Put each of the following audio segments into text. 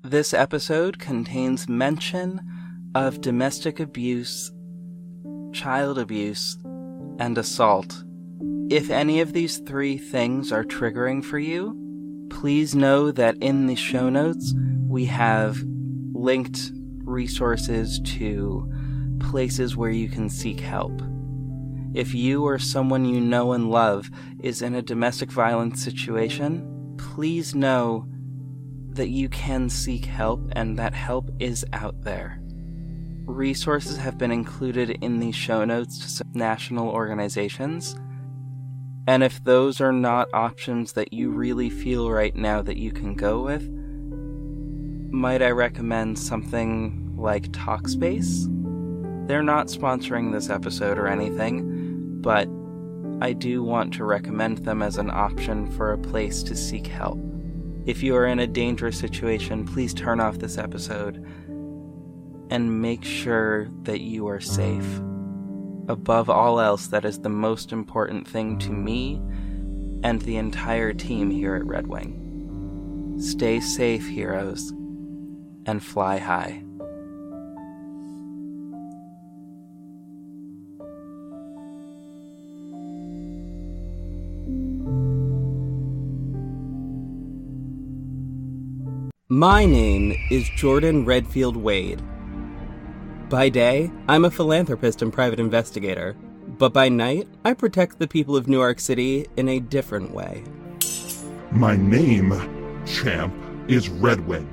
This episode contains mention of domestic abuse, child abuse, and assault. If any of these three things are triggering for you, please know that in the show notes we have linked resources to places where you can seek help. If you or someone you know and love is in a domestic violence situation, please know that you can seek help and that help is out there. Resources have been included in the show notes to some national organizations, and if those are not options that you really feel right now that you can go with, might I recommend something like Talkspace? They're not sponsoring this episode or anything, but I do want to recommend them as an option for a place to seek help. If you are in a dangerous situation, please turn off this episode and make sure that you are safe. Above all else, that is the most important thing to me and the entire team here at RedWing. Stay safe, heroes, and fly high. My name is Jordan Redfield Wade. By day, I'm a philanthropist and private investigator, but by night, I protect the people of Newark City in a different way. My name, champ, is RedWing.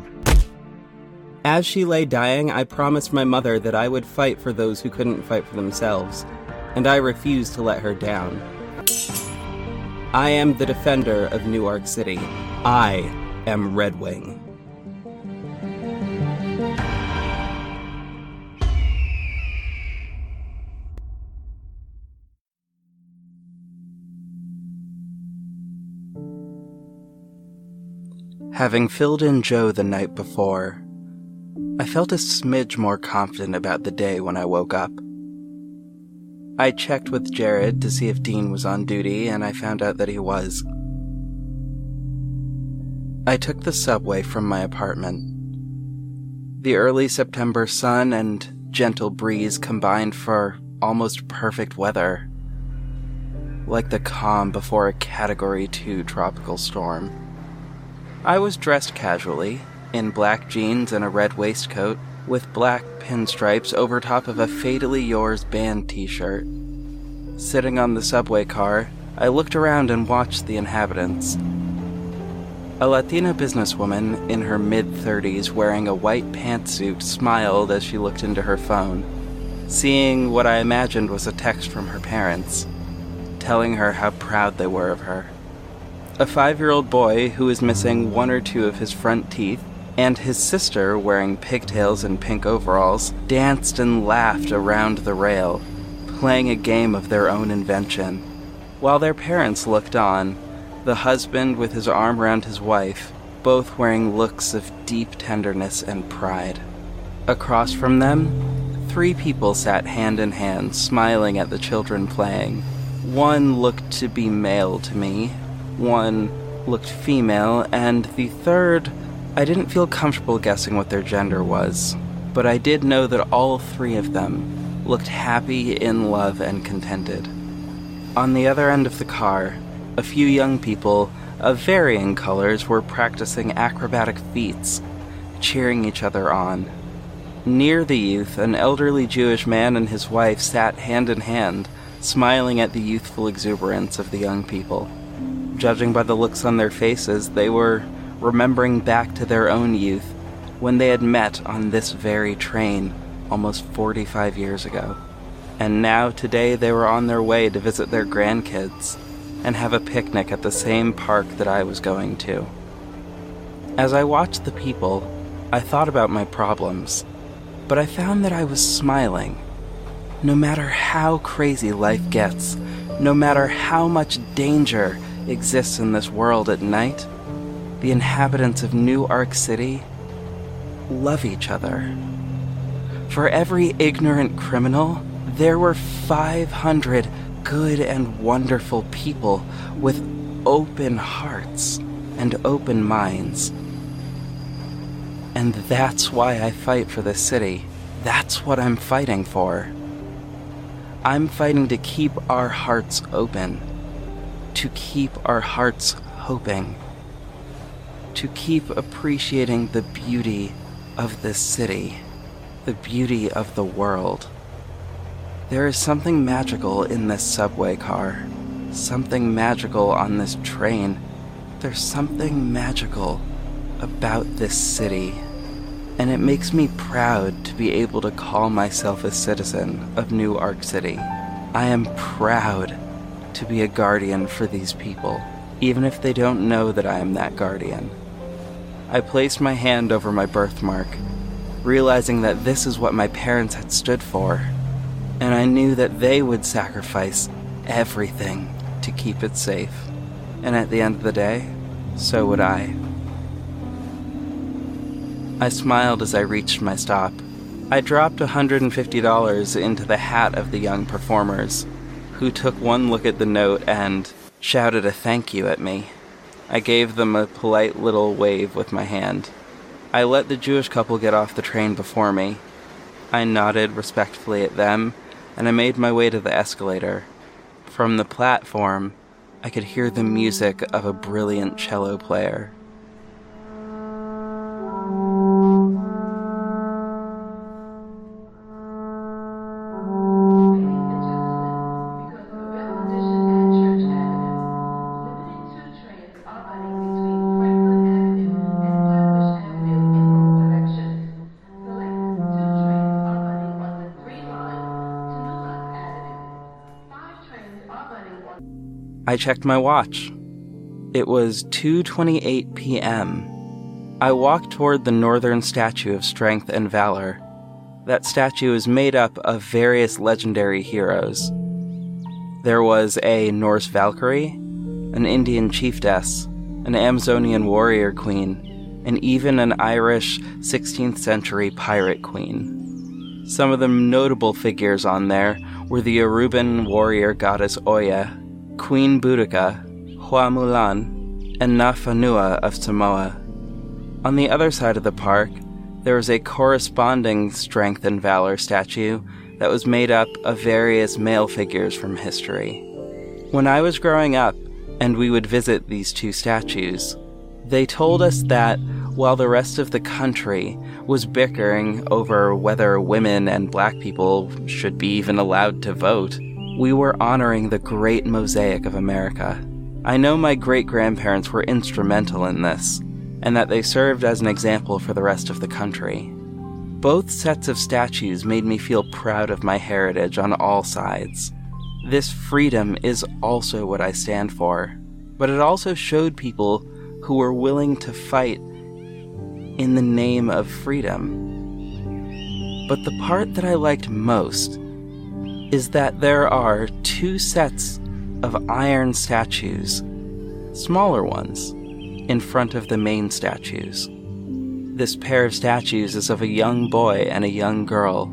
As she lay dying, I promised my mother that I would fight for those who couldn't fight for themselves, and I refused to let her down. I am the defender of Newark City. I am RedWing. Having filled in Joe the night before, I felt a smidge more confident about the day when I woke up. I checked with Jared to see if Dean was on duty, and I found out that he was. I took the subway from my apartment. The early September sun and gentle breeze combined for almost perfect weather, like the calm before a Category 2 tropical storm. I was dressed casually, in black jeans and a red waistcoat, with black pinstripes over top of a Fatally Yours band t-shirt. Sitting on the subway car, I looked around and watched the inhabitants. A Latina businesswoman in her mid-30s wearing a white pantsuit smiled as she looked into her phone, seeing what I imagined was a text from her parents, telling her how proud they were of her. A 5-year-old boy who was missing one or two of his front teeth, and his sister, wearing pigtails and pink overalls, danced and laughed around the rail, playing a game of their own invention. While their parents looked on, the husband with his arm around his wife, both wearing looks of deep tenderness and pride. Across from them, 3 people sat hand in hand, smiling at the children playing. One looked to be male to me, one looked female, and the third, I didn't feel comfortable guessing what their gender was, but I did know that all 3 of them looked happy, in love, and contented. On the other end of the car, a few young people of varying colors were practicing acrobatic feats, cheering each other on. Near the youth, an elderly Jewish man and his wife sat hand in hand, smiling at the youthful exuberance of the young people. Judging by the looks on their faces, they were remembering back to their own youth when they had met on this very train almost 45 years ago. And now, today, they were on their way to visit their grandkids and have a picnic at the same park that I was going to. As I watched the people, I thought about my problems, but I found that I was smiling. No matter how crazy life gets, no matter how much danger exists in this world at night, the inhabitants of Newark City love each other. For every ignorant criminal, there were 500 good and wonderful people with open hearts and open minds. And that's why I fight for this city. That's what I'm fighting for. I'm fighting to keep our hearts open, to keep our hearts hoping, to keep appreciating the beauty of this city, the beauty of the world. There is something magical in this subway car, something magical on this train. There's something magical about this city, and it makes me proud to be able to call myself a citizen of New Ark City. I am proud to be a guardian for these people, even if they don't know that I am that guardian. I placed my hand over my birthmark, realizing that this is what my parents had stood for, and I knew that they would sacrifice everything to keep it safe. And at the end of the day, so would I. I smiled as I reached my stop. I dropped $150 into the hat of the young performers, who took one look at the note and shouted a thank you at me. I gave them a polite little wave with my hand. I let the Jewish couple get off the train before me. I nodded respectfully at them, and I made my way to the escalator. From the platform, I could hear the music of a brilliant cello player. I checked my watch. It was 2:28 p.m. I walked toward the northern statue of strength and valor. That statue is made up of various legendary heroes. There was a Norse Valkyrie, an Indian chiefess, an Amazonian warrior queen, and even an Irish 16th century pirate queen. Some of the notable figures on there were the Aruban warrior goddess Oya, Queen Boudica, Hua Mulan, and Nafanua of Samoa. On the other side of the park, there was a corresponding strength and valor statue that was made up of various male figures from history. When I was growing up, and we would visit these two statues, they told us that while the rest of the country was bickering over whether women and black people should be even allowed to vote, we were honoring the great mosaic of America. I know my great-grandparents were instrumental in this, and that they served as an example for the rest of the country. Both sets of statues made me feel proud of my heritage on all sides. This freedom is also what I stand for, but it also showed people who were willing to fight in the name of freedom. But the part that I liked most is that there are two sets of iron statues, smaller ones, in front of the main statues. This pair of statues is of a young boy and a young girl,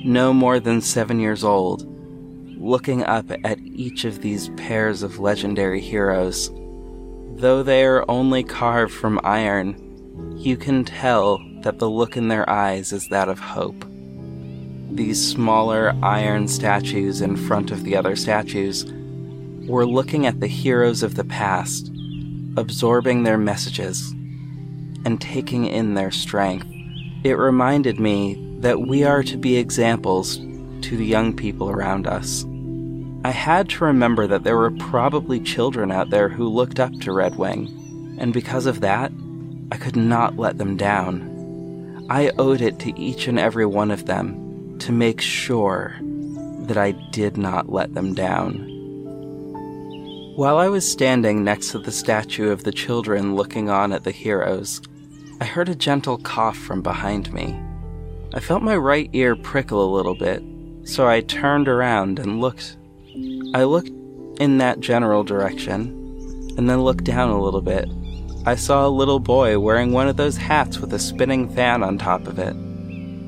no more than 7 years old, looking up at each of these pairs of legendary heroes. Though they are only carved from iron, you can tell that the look in their eyes is that of hope. These smaller iron statues in front of the other statues were looking at the heroes of the past, absorbing their messages, and taking in their strength. It reminded me that we are to be examples to the young people around us. I had to remember that there were probably children out there who looked up to RedWing, and because of that, I could not let them down. I owed it to each and every one of them to make sure that I did not let them down. While I was standing next to the statue of the children looking on at the heroes, I heard a gentle cough from behind me. I felt my right ear prickle a little bit, so I turned around and looked. I looked in that general direction, and then looked down a little bit. I saw a little boy wearing one of those hats with a spinning fan on top of it.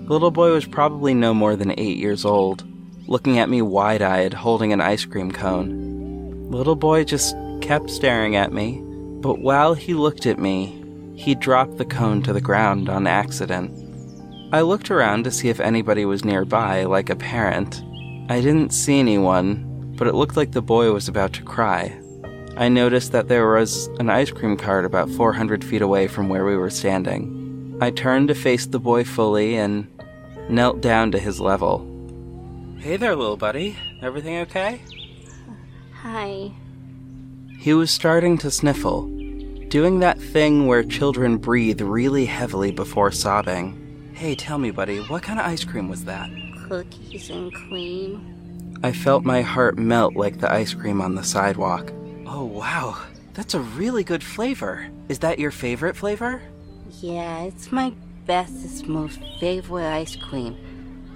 The little boy was probably no more than 8 years old, looking at me wide-eyed, holding an ice cream cone. The little boy just kept staring at me, but while he looked at me, He dropped the cone to the ground on accident. I looked around to see if anybody was nearby, like a parent. I didn't see anyone, but it looked like the boy was about to cry. I noticed that there was an ice cream cart about 400 feet away from where we were standing. I turned to face the boy fully and knelt down to his level. "Hey there, little buddy. Everything okay?" Hi. He was starting to sniffle, doing that thing where children breathe really heavily before sobbing. "Hey, tell me, buddy, what kind of ice cream was that?" Cookies and cream. I felt my heart melt like the ice cream on the sidewalk. "Oh, wow. That's a really good flavor. Is that your favorite flavor?" Yeah, it's my bestest, most favorite ice cream.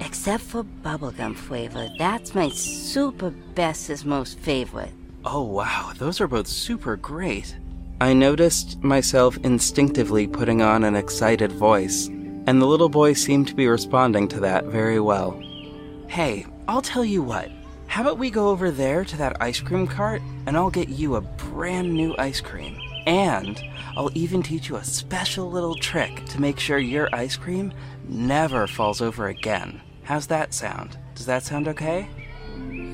Except for bubblegum flavor. That's my super bestest, most favorite. Oh, wow. Those are both super great. I noticed myself instinctively putting on an excited voice, and the little boy seemed to be responding to that very well. "Hey, I'll tell you what. How about we go over there to that ice cream cart, and I'll get you a brand new ice cream. And I'll even teach you a special little trick to make sure your ice cream never falls over again. How's that sound? Does that sound okay?"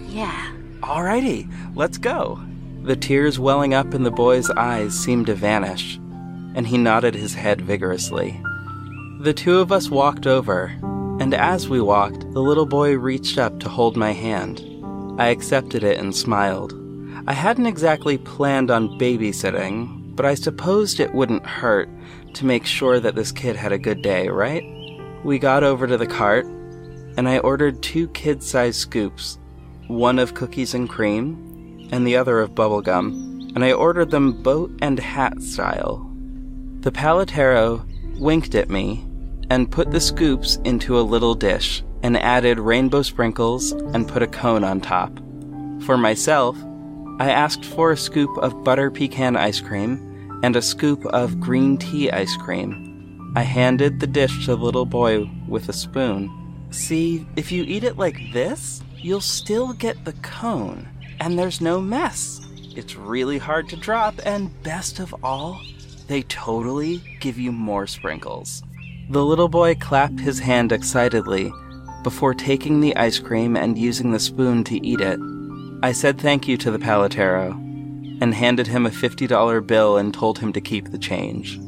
Yeah. "Alrighty, let's go." The tears welling up in the boy's eyes seemed to vanish, and he nodded his head vigorously. The two of us walked over, and as we walked, the little boy reached up to hold my hand. I accepted it and smiled. I hadn't exactly planned on babysitting, but I supposed it wouldn't hurt to make sure that this kid had a good day, right? We got over to the cart, and I ordered 2 kid-sized scoops, one of cookies and cream, and the other of bubblegum, and I ordered them boat and hat style. The paletero winked at me and put the scoops into a little dish and added rainbow sprinkles and put a cone on top. For myself, I asked for a scoop of butter pecan ice cream and a scoop of green tea ice cream. I handed the dish to the little boy with a spoon. "See, if you eat it like this, you'll still get the cone, and there's no mess. It's really hard to drop, and best of all, they totally give you more sprinkles." The little boy clapped his hand excitedly before taking the ice cream and using the spoon to eat it. I said thank you to the paletero and handed him a $50 bill and told him to keep the change.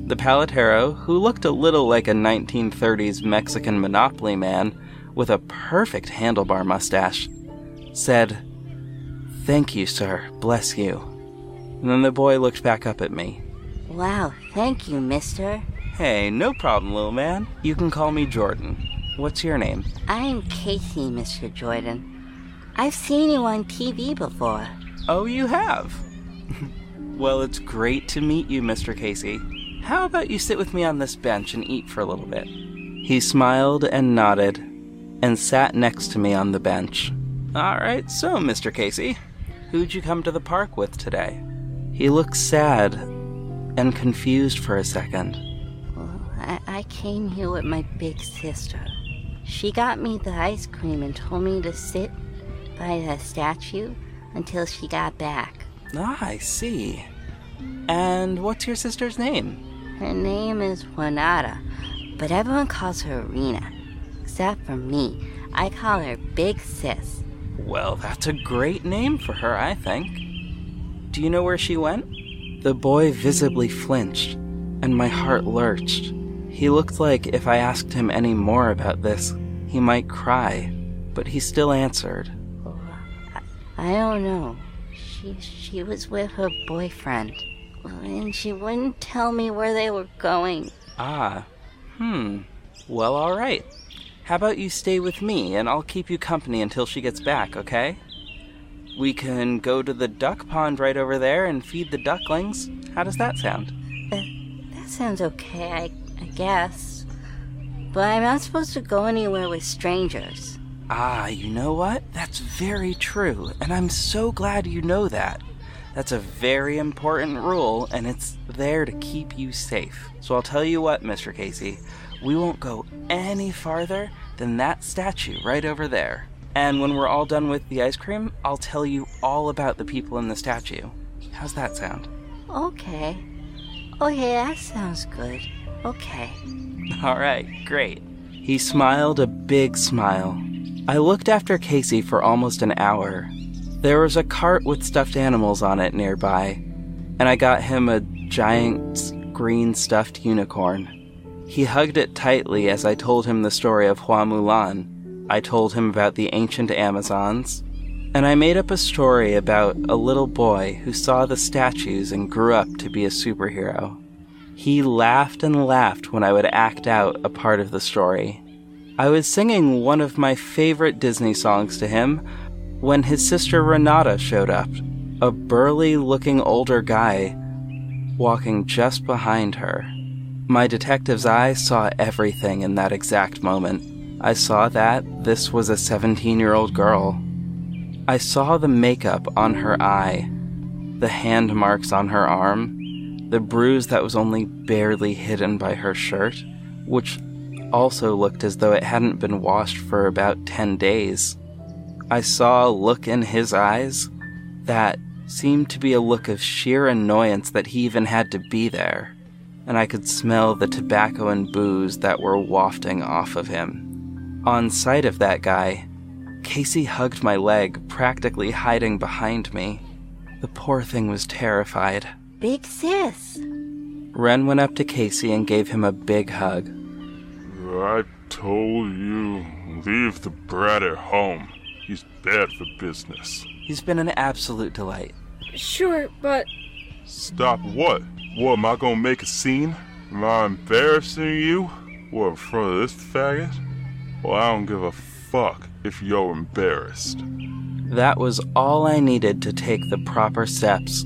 The paletero, who looked a little like a 1930s Mexican Monopoly man with a perfect handlebar mustache, said, "Thank you, sir. Bless you." And then the boy looked back up at me. Wow, thank you, mister. "Hey, no problem, little man. You can call me Jordan. What's your name?" I'm Casey, Mr. Jordan. I've seen you on TV before. "Oh, you have? Well, it's great to meet you, Mr. Casey. How about you sit with me on this bench and eat for a little bit?" He smiled and nodded and sat next to me on the bench. "All right, so, Mr. Casey, who'd you come to the park with today?" He looked sad and confused for a second. Well, I came here with my big sister. She got me the ice cream and told me to sit by the statue until she got back. Ah, I see. And what's your sister's name? Her name is Renata, but everyone calls her Rena. Except for me. I call her Big Sis. Well, that's a great name for her, I think. Do you know where she went? The boy visibly flinched, and my heart lurched. He looked like if I asked him any more about this, he might cry, but he still answered. I don't know. She was with her boyfriend, and she wouldn't tell me where they were going. Ah, well, all right. How about you stay with me, and I'll keep you company until she gets back, okay? We can go to the duck pond right over there and feed the ducklings. How does that sound? That sounds okay, I guess. But I'm not supposed to go anywhere with strangers. Ah, you know what? That's very true, and I'm so glad you know that. That's a very important rule, and it's there to keep you safe. So I'll tell you what, Mr. Casey, we won't go any farther than that statue right over there. And when we're all done with the ice cream, I'll tell you all about the people in the statue. How's that sound? Okay. Okay, that sounds good. Okay. All right, great. He smiled a big smile. I looked after Casey for almost an hour. There was a cart with stuffed animals on it nearby, and I got him a giant green stuffed unicorn. He hugged it tightly as I told him the story of Hua Mulan. I told him about the ancient Amazons, and I made up a story about a little boy who saw the statues and grew up to be a superhero. He laughed and laughed when I would act out a part of the story. I was singing one of my favorite Disney songs to him when his sister Renata showed up, a burly-looking older guy walking just behind her. My detective's eye saw everything in that exact moment. I saw that this was a 17-year-old girl. I saw the makeup on her eye, the hand marks on her arm, the bruise that was only barely hidden by her shirt, which also looked as though it hadn't been washed for about 10 days. I saw a look in his eyes that seemed to be a look of sheer annoyance that he even had to be there, and I could smell the tobacco and booze that were wafting off of him. On sight of that guy, Casey hugged my leg, practically hiding behind me. The poor thing was terrified. Big sis. Ren went up to Casey and gave him a big hug. I told you, leave the brat at home. He's bad for business. He's been an absolute delight. Sure, but... Stop what? What, am I gonna make a scene? Am I embarrassing you? What, in front of this faggot? Well, I don't give a fuck if you're embarrassed. That was all I needed to take the proper steps.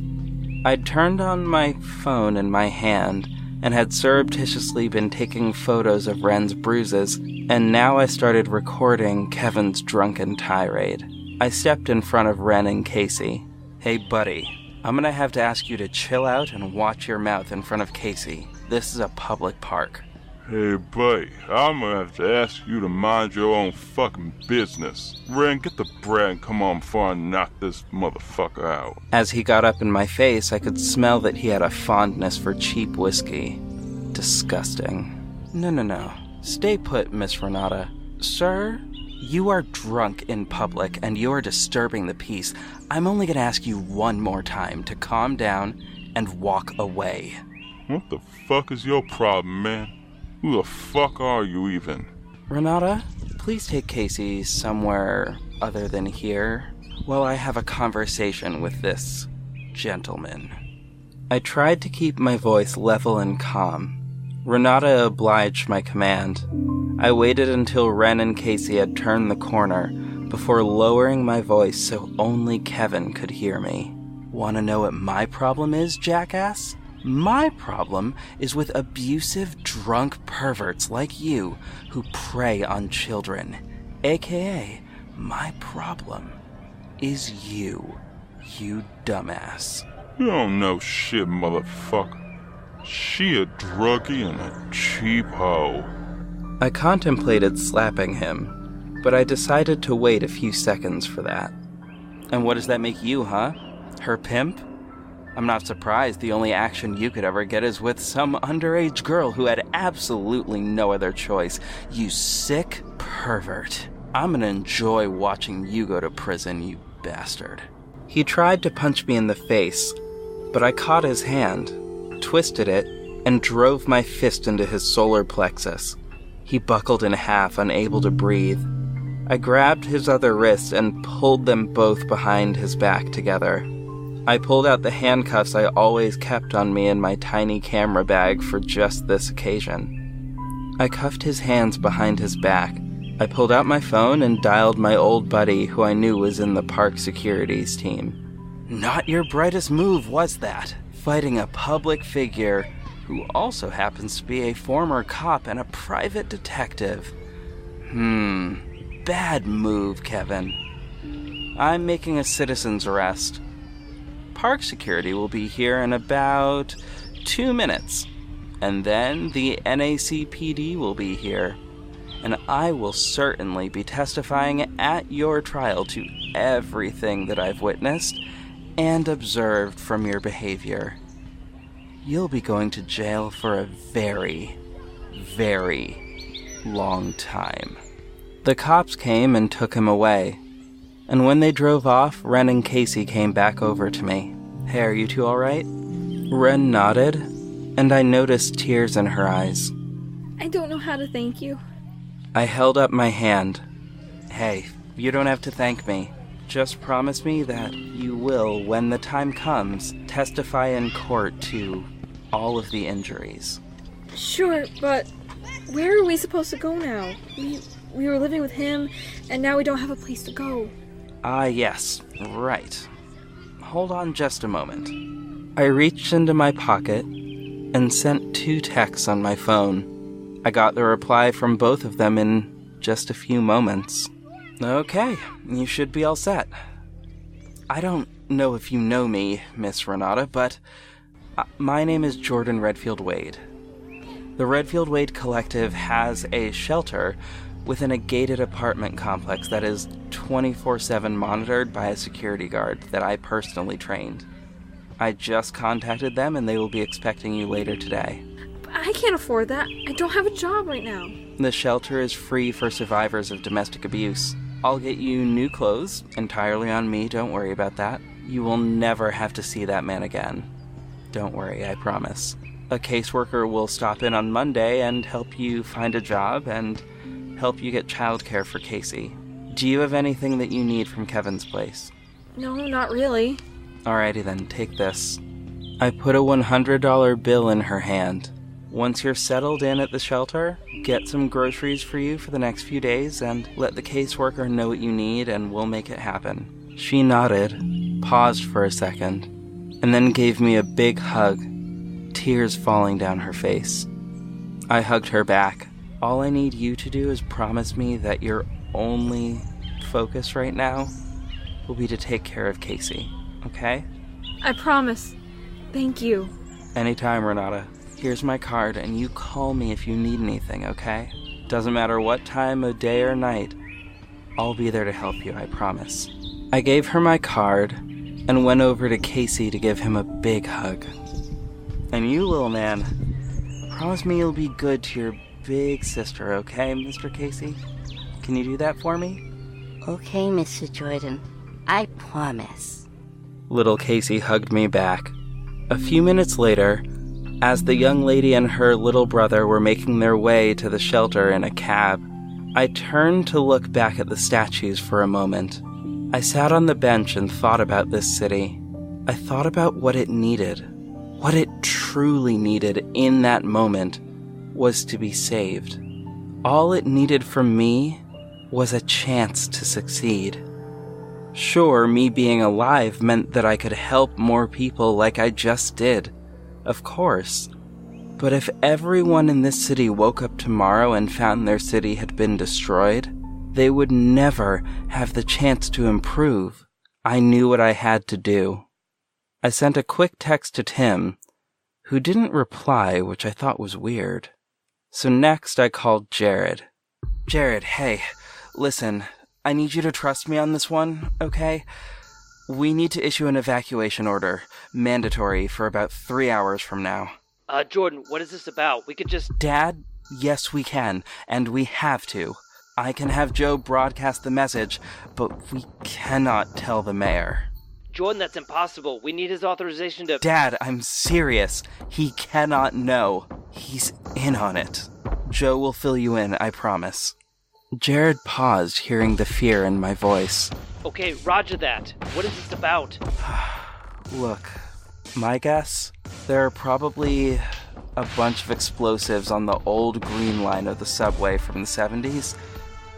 I'd turned on my phone in my hand and had surreptitiously been taking photos of Ren's bruises, and now I started recording Kevin's drunken tirade. I stepped in front of Ren and Casey. Hey buddy, I'm gonna have to ask you to chill out and watch your mouth in front of Casey. This is a public park. Hey buddy, I'm gonna have to ask you to mind your own fucking business. Ren, get the brat and come on before I knock this motherfucker out. As he got up in my face, I could smell that he had a fondness for cheap whiskey. Disgusting. No. Stay put, Miss Renata. Sir, you are drunk in public and you are disturbing the peace. I'm only gonna ask you one more time to calm down and walk away. What the fuck is your problem, man? Who the fuck are you even? Renata, please take Casey somewhere other than here while I have a conversation with this gentleman. I tried to keep my voice level and calm. Renata obliged my command. I waited until Ren and Casey had turned the corner before lowering my voice so only Kevin could hear me. Want to know what my problem is, jackass? My problem is with abusive, drunk perverts like you who prey on children. AKA, my problem is you dumbass. You don't know shit, motherfucker. She a druggie and a cheap hoe. I contemplated slapping him, but I decided to wait a few seconds for that. And what does that make you, huh? Her pimp? I'm not surprised the only action you could ever get is with some underage girl who had absolutely no other choice. You sick pervert. I'm gonna enjoy watching you go to prison, you bastard. He tried to punch me in the face, but I caught his hand, twisted it, and drove my fist into his solar plexus. He buckled in half, unable to breathe. I grabbed his other wrist and pulled them both behind his back together. I pulled out the handcuffs I always kept on me in my tiny camera bag for just this occasion. I cuffed his hands behind his back. I pulled out my phone and dialed my old buddy who I knew was in the park securities team. Not your brightest move, was that? Fighting a public figure who also happens to be a former cop and a private detective. Bad move, Kevin. I'm making a citizen's arrest. Park security will be here in about 2 minutes, and then the NACPD will be here, and I will certainly be testifying at your trial to everything that I've witnessed and observed from your behavior. you'll be going to jail for a very, very long time. The cops came and took him away. And when they drove off, Ren and Casey came back over to me. Hey, are you two all right? Ren nodded, and I noticed tears in her eyes. I don't know how to thank you. I held up my hand. Hey, you don't have to thank me. Just promise me that you will, when the time comes, testify in court to all of the injuries. Sure, but where are we supposed to go now? We were living with him, and now we don't have a place to go. Yes, right. Hold on just a moment. I reached into my pocket and sent 2 texts on my phone. I got the reply from both of them in just a few moments. Okay, you should be all set. I don't know if you know me, Miss Renata, but my name is Jordan Redfield Wade. The Redfield Wade Collective has a shelter within a gated apartment complex that is 24/7 monitored by a security guard that I personally trained. I just contacted them and they will be expecting you later today. But I can't afford that. I don't have a job right now. The shelter is free for survivors of domestic abuse. I'll get you new clothes, entirely on me, don't worry about that. You will never have to see that man again. Don't worry, I promise. A caseworker will stop in on Monday and help you find a job and help you get childcare for Casey. Do you have anything that you need from Kevin's place? No, not really. Alrighty then, take this. I put a $100 bill in her hand. Once you're settled in at the shelter, get some groceries for you for the next few days and let the caseworker know what you need and we'll make it happen. She nodded, paused for a second, and then gave me a big hug, tears falling down her face. I hugged her back. All I need you to do is promise me that your only focus right now will be to take care of Casey, okay? I promise. Thank you. Anytime, Renata. Here's my card, and you call me if you need anything, okay? Doesn't matter what time of day or night, I'll be there to help you, I promise. I gave her my card and went over to Casey to give him a big hug. And you, little man, promise me you'll be good to your big sister, okay, Mr. Casey? Can you do that for me? Okay, Mr. Jordan. I promise. Little Casey hugged me back. A few minutes later, as the young lady and her little brother were making their way to the shelter in a cab, I turned to look back at the statues for a moment. I sat on the bench and thought about this city. I thought about what it needed. What it truly needed in that moment was to be saved. All it needed from me was a chance to succeed. Sure, me being alive meant that I could help more people like I just did. Of course. But if everyone in this city woke up tomorrow and found their city had been destroyed, they would never have the chance to improve. I knew what I had to do. I sent a quick text to Tim, who didn't reply, which I thought was weird. So next I called Jared. Jared, hey, listen, I need you to trust me on this one, okay? We need to issue an evacuation order, mandatory, for about 3 hours from now. Jordan, what is this about? We could just... Dad, yes we can, and we have to. I can have Joe broadcast the message, but we cannot tell the mayor. Jordan, that's impossible. We need his authorization to... Dad, I'm serious. He cannot know. He's in on it. Joe will fill you in, I promise. Jared paused, hearing the fear in my voice. Okay, roger that. What is this about? Look, my guess, there are probably a bunch of explosives on the old green line of the subway from the 70s.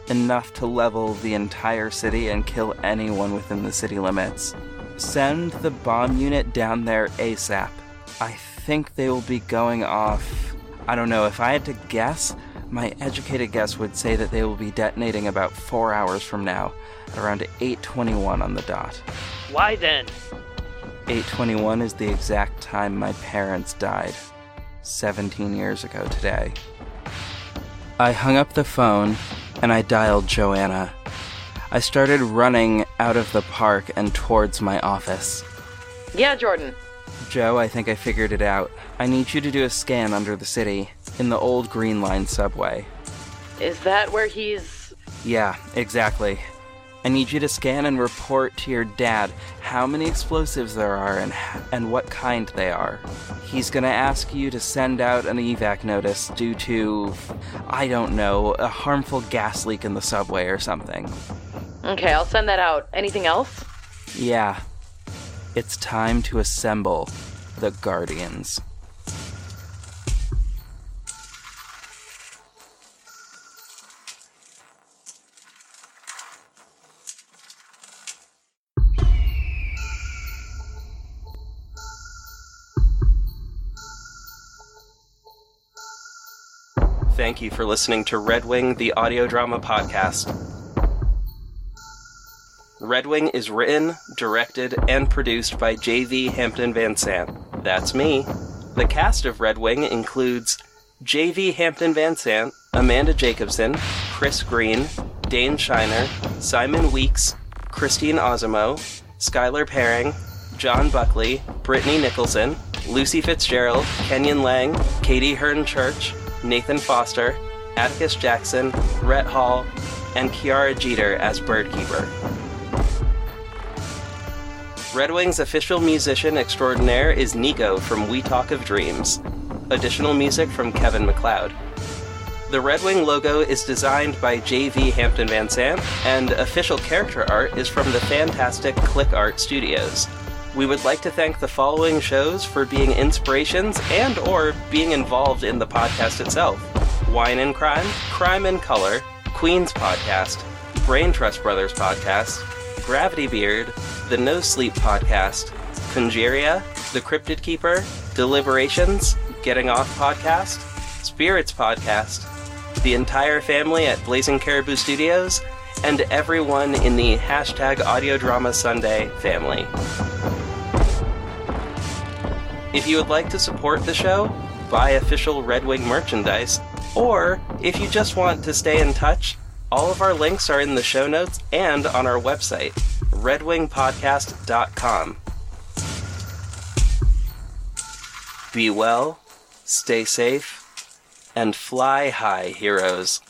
Enough to level the entire city and kill anyone within the city limits. Send the bomb unit down there ASAP. I think they will be going off... I don't know, if I had to guess, my educated guess would say that they will be detonating about 4 hours from now, around 8:21 on the dot. Why then? 8:21 is the exact time my parents died, 17 years ago today. I hung up the phone, and I dialed Joanna. I started running out of the park and towards my office. Yeah, Jordan. Joe, I think I figured it out. I need you to do a scan under the city, in the old Green Line subway. Is that where he's... Yeah, exactly. I need you to scan and report to your dad how many explosives there are and what kind they are. He's gonna ask you to send out an evac notice due to, I don't know, a harmful gas leak in the subway or something. Okay, I'll send that out. Anything else? Yeah. It's time to assemble the Guardians. Thank you for listening to RedWing, the audio drama podcast. RedWing is written, directed, and produced by J.V. Hampton Van Sant. That's me. The cast of RedWing includes J.V. Hampton Van Sant, Amanda Jacobson, Chris Green, Dane Shiner, Simon Weeks, Christine Osimo, Skylar Paring, John Buckley, Brittany Nicholson, Lucy Fitzgerald, Kenyon Lang, Katie Hearn Church, Nathan Foster, Atticus Jackson, Rhett Hall, and Kiara Jeter as Birdkeeper. RedWing's official musician extraordinaire is Nico from We Talk of Dreams. Additional music from Kevin MacLeod. The RedWing logo is designed by J.V. Hampton Van Sant, and official character art is from the fantastic Click Art Studios. We would like to thank the following shows for being inspirations and or being involved in the podcast itself. Wine and Crime, Crime and Color, Queen's Podcast, Brain Trust Brothers Podcast, Gravity Beard, the No Sleep Podcast, Conjuria, The Cryptid Keeper, Deliberations, Getting Off Podcast, Spirits Podcast, the entire family at Blazing Caribou Studios, and everyone in the #AudioDramaSunday family. If you would like to support the show, buy official RedWing merchandise, or if you just want to stay in touch, all of our links are in the show notes and on our website, redwingpodcast.com. Be well, stay safe, and fly high, heroes.